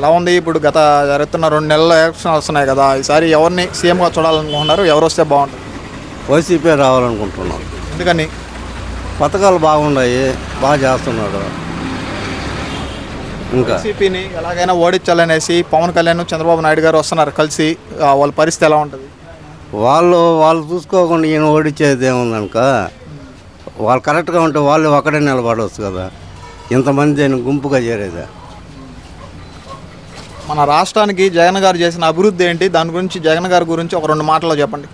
ఎలా ఉంది ఇప్పుడు జరుగుతున్న 2 నెలల ఎలక్షన్ వస్తున్నాయి కదా, ఈసారి ఎవరిని సీఎంగా చూడాలనుకుంటున్నారు? ఎవరు వస్తే బాగుంటుంది? వైసీపీ రావాలనుకుంటున్నాం. ఎందుకని? పథకాలు బాగున్నాయి, బాగా చేస్తున్నాడు. ఇంకా వైసీపీని ఎలాగైనా ఓడించాలనేసి పవన్ కళ్యాణ్, చంద్రబాబు నాయుడు గారు వస్తున్నారు కలిసి. వాళ్ళ పరిస్థితి ఎలా ఉంటుంది? వాళ్ళు చూసుకోకుండా ఈయన ఓడించేది ఏముందనుక, వాళ్ళు కరెక్ట్గా ఉంటే వాళ్ళు ఒకటే నిలబడవచ్చు కదా, ఇంతమంది ఆయన గుంపుగా చేరేదా. మన రాష్ట్రానికి జగన్ గారు చేసిన అభివృద్ధి ఏంటి? దాని గురించి జగన్ గారి గురించి ఒక 2 మాటల్లో చెప్పండి.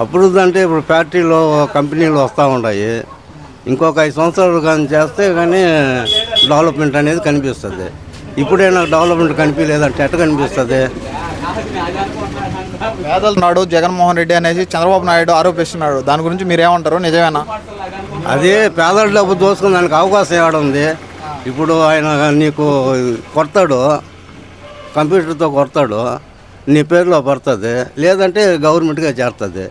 అభివృద్ధి అంటే ఇప్పుడు ఫ్యాక్టరీలో కంపెనీలు వస్తూ ఉన్నాయి. ఇంకొక 5 సంవత్సరాలు కానీ చేస్తే కానీ డెవలప్మెంట్ అనేది కనిపిస్తుంది. ఇప్పుడే నాకు డెవలప్మెంట్ కనిపించలేదంటే ఎట్ట కనిపిస్తుంది? పేదల నాడు జగన్మోహన్ రెడ్డి అనేసి చంద్రబాబు నాయుడు ఆరోపిస్తున్నాడు. దాని గురించి మీరేమంటారు? నిజమేనా? అదే పేదల డబ్బు దోసుకుని దానికి అవకాశం ఏడుంది. ఇప్పుడు ఆయన నీకు కొడతాడు, కంప్యూటర్తో కొడతాడు, నీ పేరులో పడుతుంది, లేదంటే గవర్నమెంట్గా చేరుతుంది.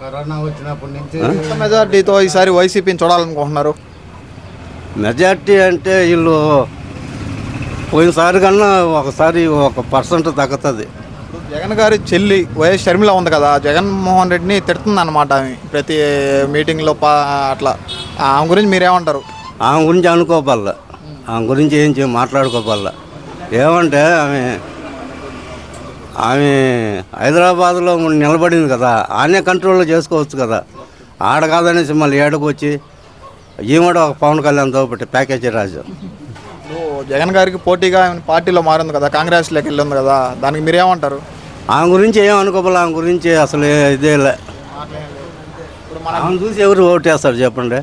కరోనా వచ్చినప్పటి నుంచి మెజార్టీతో ఈసారి వైసీపీని చూడాలనుకుంటున్నారు. మెజార్టీ అంటే వీళ్ళు పోయినసారి కన్నా ఒకసారి 1% తగ్గుతుంది. జగన్ గారి చెల్లి వైఎస్ షర్మిల ఉంది కదా, జగన్మోహన్ రెడ్డిని తిడుతుంది అన్నమాట ఆమె ప్రతి మీటింగ్లో అట్లా. ఆమె గురించి మీరేమంటారు? ఆమె గురించి అనుకోపల్లా, ఆమె గురించి ఏం మాట్లాడుకోపల్లా. ఏమంటే ఆమె హైదరాబాద్లో నిలబడింది కదా, ఆనే కంట్రోల్లో చేసుకోవచ్చు కదా. ఆడ కాదనేసి మళ్ళీ ఏడకు వచ్చి ఈమెడ ఒక పవన్ కళ్యాణ్తో పెట్టి ప్యాకేజీ రాజు. జగన్ గారికి పోటీగా పార్టీలో మారింది కదా, కాంగ్రెస్లోకి వెళ్ళింది కదా, దానికి మీరేమంటారు? ఆమె గురించి ఏం అనుకోవాలి, ఆమె గురించి అసలు ఇదేలే. ఆమె చూసి ఎవరు ఓటేస్తారు చెప్పండి?